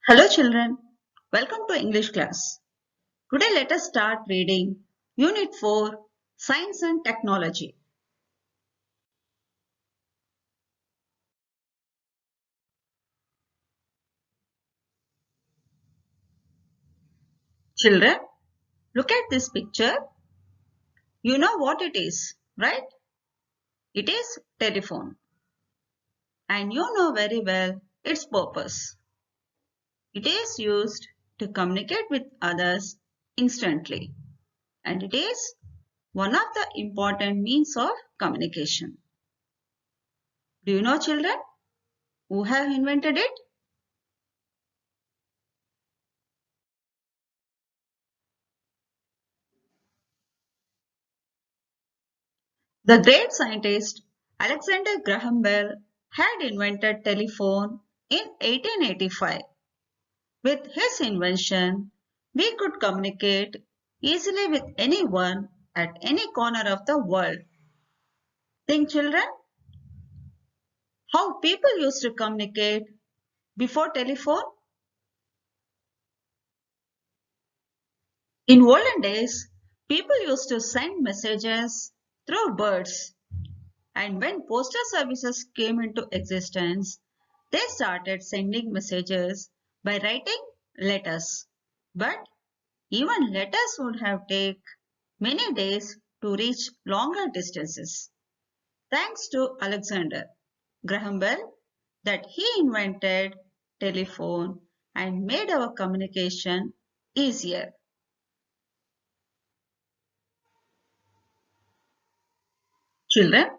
Hello children, welcome to English class. Today let us start reading Unit 4 Science and Technology. Children, look at this picture. You know what it is, right? It is telephone. And you know very well its purpose. It is used to communicate with others instantly. And it is one of the important means of communication. Do you know children who have invented it? The great scientist Alexander Graham Bell had invented telephone in 1885. With his invention, we could communicate easily with anyone at any corner of the world. Think children, how people used to communicate before telephone? In olden days, people used to send messages through birds. And when postal services came into existence, they started sending messages by writing letters. But even letters would have taken many days to reach longer distances. Thanks to Alexander Graham Bell that he invented telephone and made our communication easier. Children,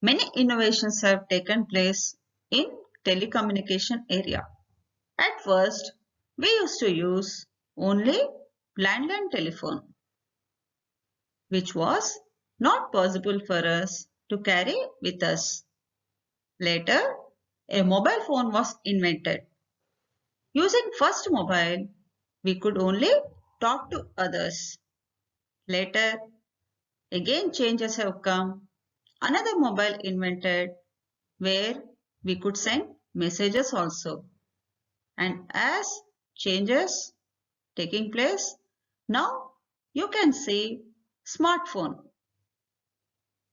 many innovations have taken place in telecommunication area. At first, we used to use only landline telephone, which was not possible for us to carry with us. Later, a mobile phone was invented. Using first mobile, we could only talk to others. Later, again changes have come. Another mobile invented where we could send messages also. And as changes taking place, now you can see smartphone.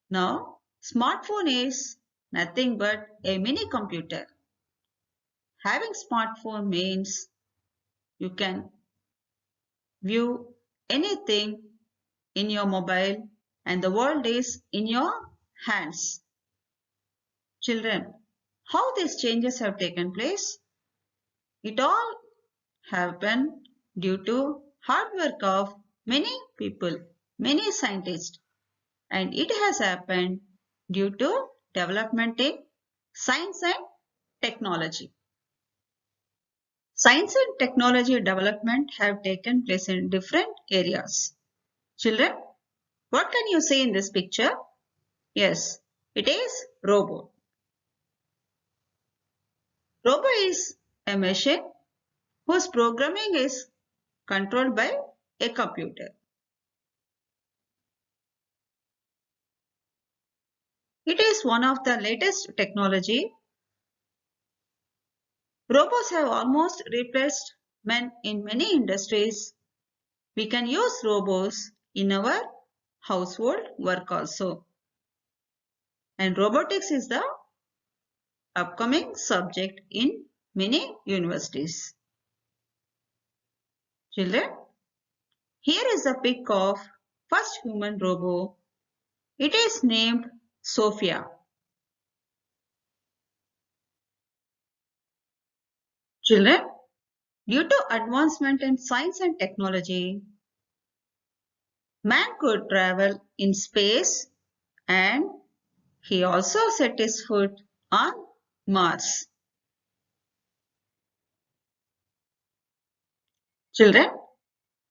Now smartphone is nothing but a mini computer. Having smartphone means you can view anything in your mobile and the world is in your hands. Children, how these changes have taken place? It all happened due to hard work of many people, many scientists, and it has happened due to development in science and technology. Science and technology development have taken place in different areas. Children, what can you see in this picture? Yes, it is robot. Robot is a machine whose programming is controlled by a computer. It is one of the latest technology. Robots have almost replaced men in many industries. We can use robots in our household work also. And robotics is the upcoming subject in many universities. Children, here is a pic of first human robot. It is named Sophia. Children, due to advancement in science and technology, man could travel in space and he also set his foot on Mars. Children,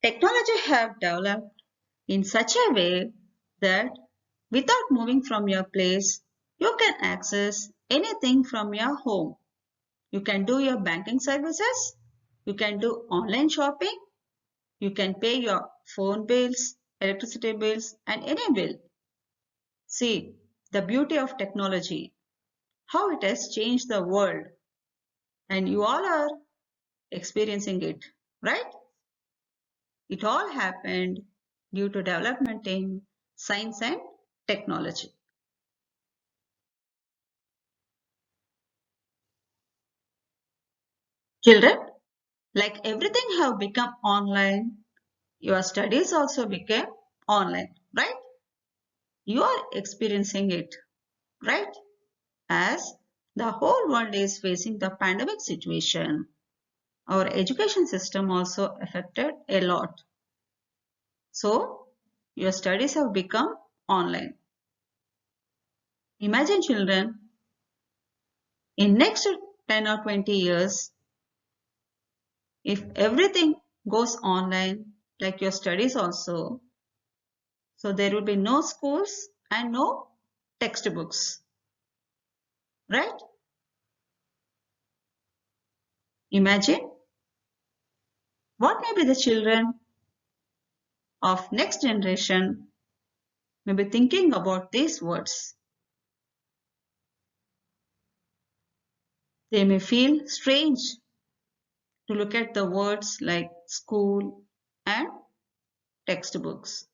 technology have developed in such a way that without moving from your place, you can access anything from your home. You can do your banking services, you can do online shopping, you can pay your phone bills, electricity bills and any bill. See the beauty of technology, how it has changed the world and you all are experiencing it, right? It all happened due to development in science and technology. Children, like everything have become online, your studies also became online, right? You are experiencing it, right? As the whole world is facing the pandemic situation, our education system also affected a lot. So, your studies have become online. Imagine children, in next 10 or 20 years, if everything goes online, like your studies also, so there will be no schools and no textbooks, right? Imagine what maybe the children of next generation may be thinking about these words. They may feel strange to look at the words like school and textbooks.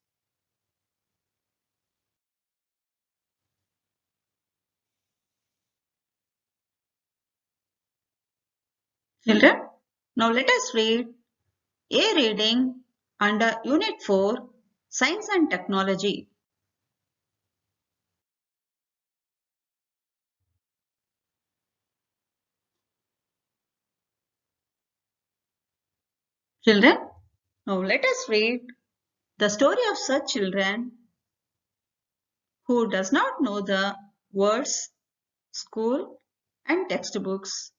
Children, now let us read a reading under Unit 4, Science and Technology. Children, now let us read the story of such children who does not know the words school and textbooks,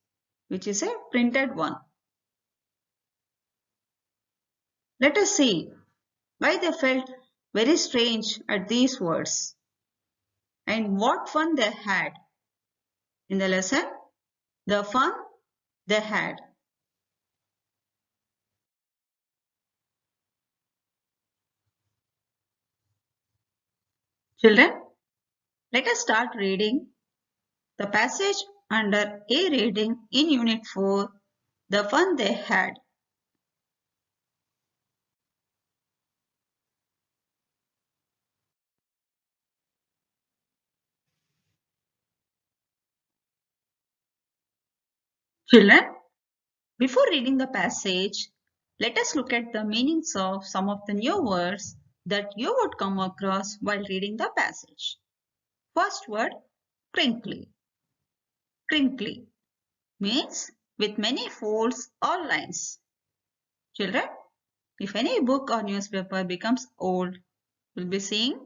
which is a printed one. Let us see why they felt very strange at these words and what fun they had in the lesson, the fun they had. Children, let us start reading the passage under A reading in Unit 4, the fun they had. Children, before reading the passage, let us look at the meanings of some of the new words that you would come across while reading the passage. First word, crinkly. Crinkly means with many folds or lines. Children, if any book or newspaper becomes old, you'll be seeing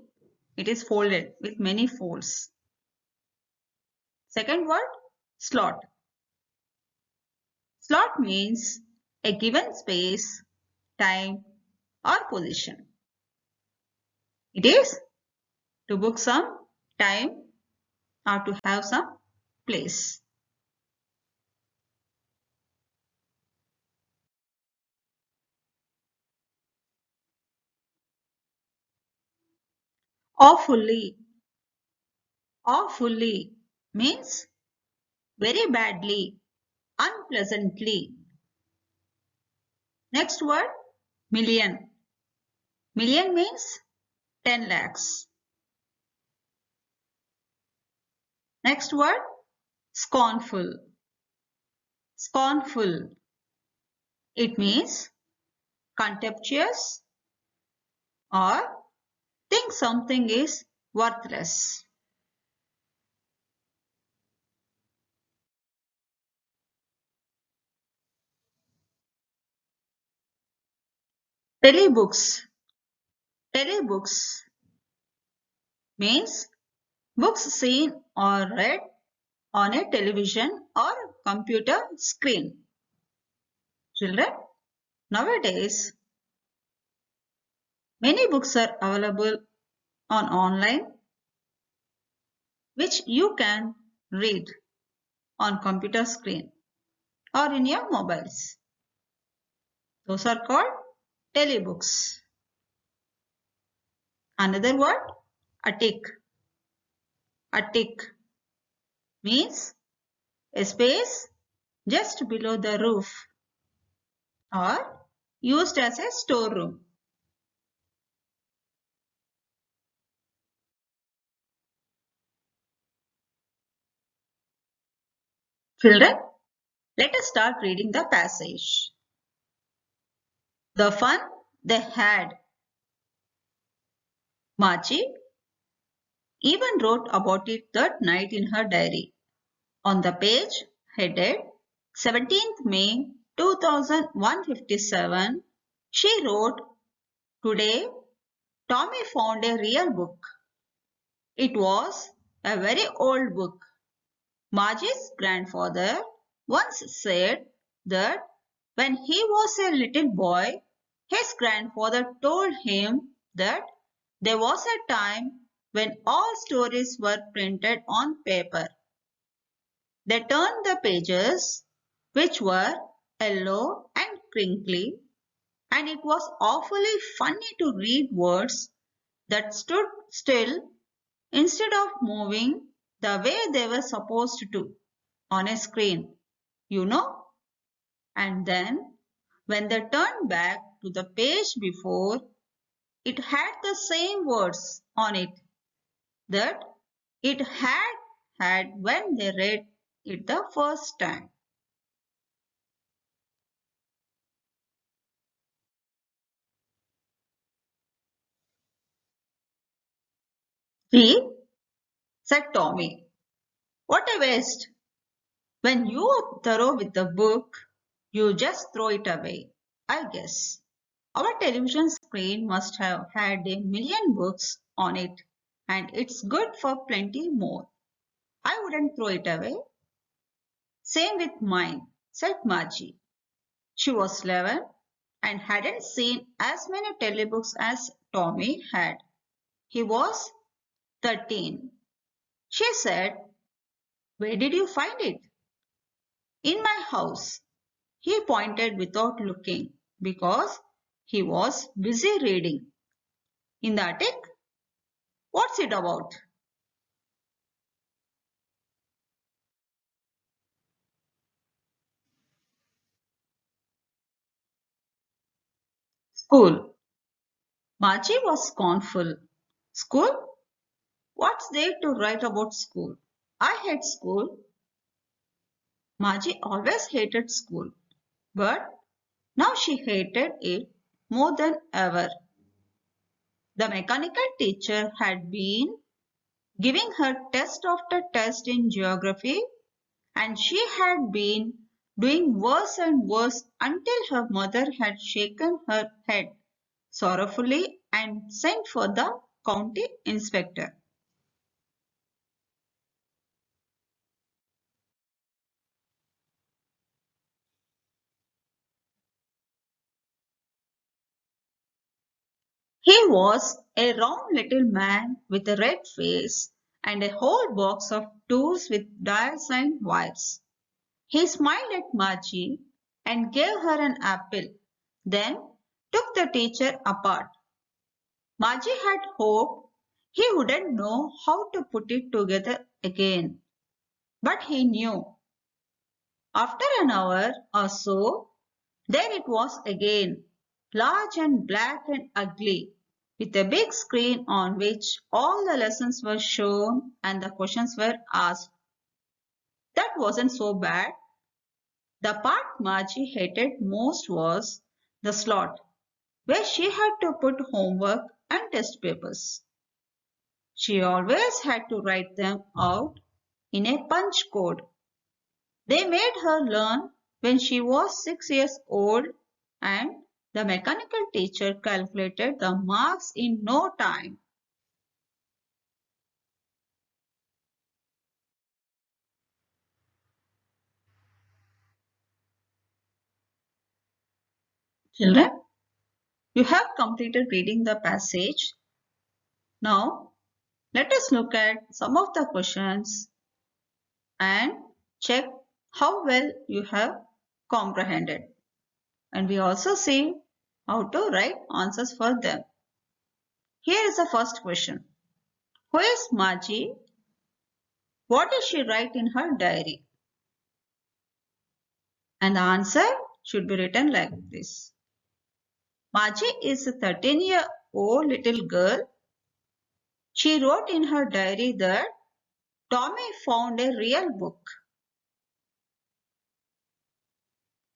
it is folded with many folds. Second word, slot. Slot means a given space, time, or position. It is to book some time or to have some place. Awfully. Awfully means very badly, unpleasantly. Next word, million. Million means 10 lakhs. Next word, scornful. Scornful. It means contemptuous or think something is worthless. Telebooks. Telebooks means books seen or read on a television or computer screen. Children, nowadays many books are available on online which you can read on computer screen or in your mobiles. Those are called telebooks. Another word, attic. Attic means a space just below the roof or used as a storeroom. Children, let us start reading the passage. The fun they had. Margie even wrote about it that night in her diary. On the page headed 17th May 2157, she wrote, "Today, Tommy found a real book. It was a very old book. Margie's grandfather once said that when he was a little boy, his grandfather told him that there was a time when all stories were printed on paper. They turned the pages, which were yellow and crinkly, and it was awfully funny to read words that stood still instead of moving the way they were supposed to on a screen, you know. And then, when they turned back to the page before, it had the same words on it that it had when they read it the first time." "See," said Tommy, "what a waste. When you are thorough with the book, you just throw it away, I guess. Our television screen must have had a million books on it, and it's good for plenty more. I wouldn't throw it away." "Same with mine," said Margie. She was 11 and hadn't seen as many telebooks as Tommy had. He was 13. She said, "Where did you find it?" "In my house." He pointed without looking because he was busy reading. "In the attic? What's it about?" "School." Margie was scornful. "School? What's there to write about school? I hate school." Margie always hated school, but now she hated it more than ever. The mechanical teacher had been giving her test after test in geography, and she had been doing worse and worse until her mother had shaken her head sorrowfully and sent for the county inspector. He was a round little man with a red face and a whole box of tools with dials and wires. He smiled at Margie and gave her an apple, then took the teacher apart. Margie had hoped he wouldn't know how to put it together again, but he knew. After an hour or so, there it was again, large and black and ugly, with a big screen on which all the lessons were shown and the questions were asked. That wasn't so bad. The part Margie hated most was the slot, where she had to put homework and test papers. She always had to write them out in a punch code. They made her learn when she was 6 years old, and the mechanical teacher calculated the marks in no time. Children, you have completed reading the passage. Now, let us look at some of the questions and check how well you have comprehended. And we also see how to write answers for them. Here is the first question. Who is Margie? What did she write in her diary? And the answer? should be written like this. Maji is a 13-year-old little girl. She wrote in her diary that Tommy found a real book.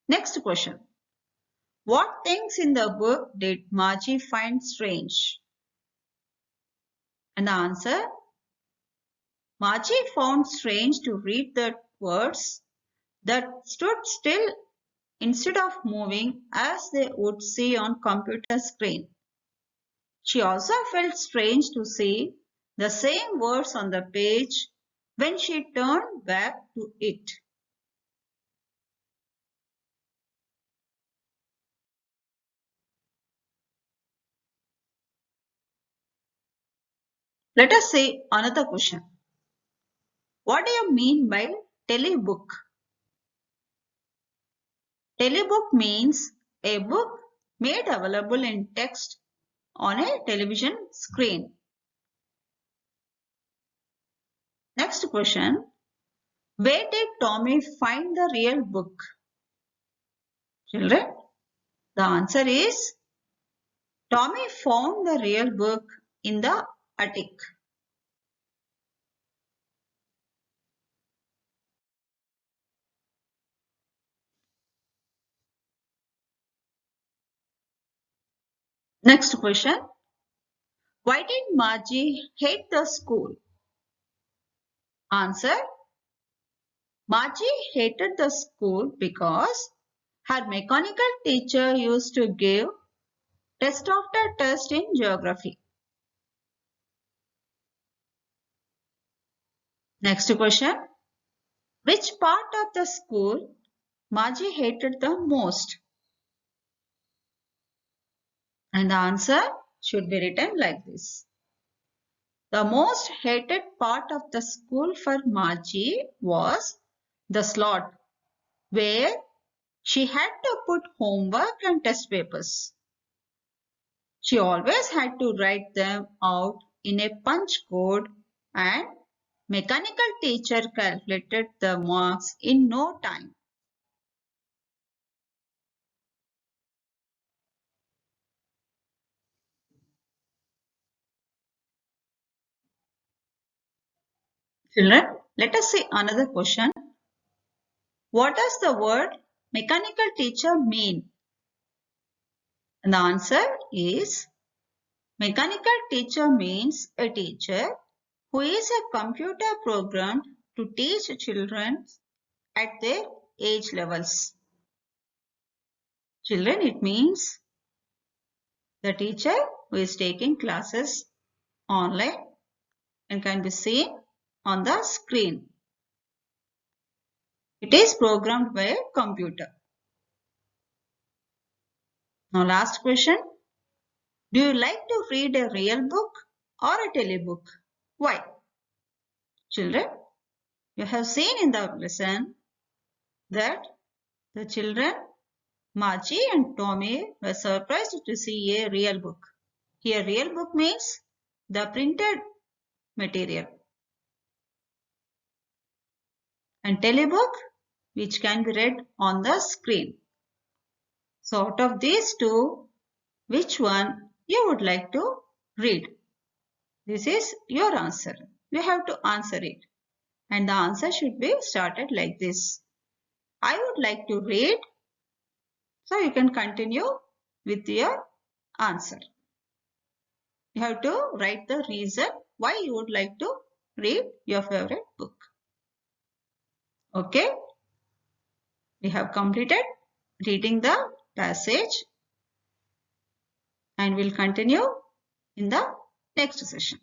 Next question. What things in the book did Maji find strange? And the answer, Maji found strange to read the words that stood still instead of moving as they would see on computer screen. She also felt strange to see the same words on the page when she turned back to it. Let us see another question. What do you mean by telebook? Telebook means a book made available in text on a television screen. Next question. Where did Tommy find the real book? Children, the answer is Tommy found the real book in the attic. Next question. Why did Margie hate the school? Answer. Margie hated the school because her mechanical teacher used to give test after test in geography. Next question. Which part of the school Margie hated the most? And the answer should be written like this. The most hated part of the school for Margie was the slot where she had to put homework and test papers. She always had to write them out in a punch code and mechanical teacher calculated the marks in no time. Children, let us see another question. What does the word mechanical teacher mean? And the answer is mechanical teacher means a teacher who is a computer programmed to teach children at their age levels. Children, it means the teacher who is taking classes online and can be seen on the screen. It is programmed by a computer. Now last question. Do you like to read a real book or a telebook? Why? Children, you have seen in the lesson that the children Margie and Tommy were surprised to see a real book. Here real book means the printed material. And telebook which can be read on the screen. So out of these two, which one you would like to read? This is your answer. You have to answer it. And the answer should be started like this. I would like to read. So you can continue with your answer. You have to write the reason why you would like to read your favorite book. Okay. We have completed reading the passage and we'll continue in the next session.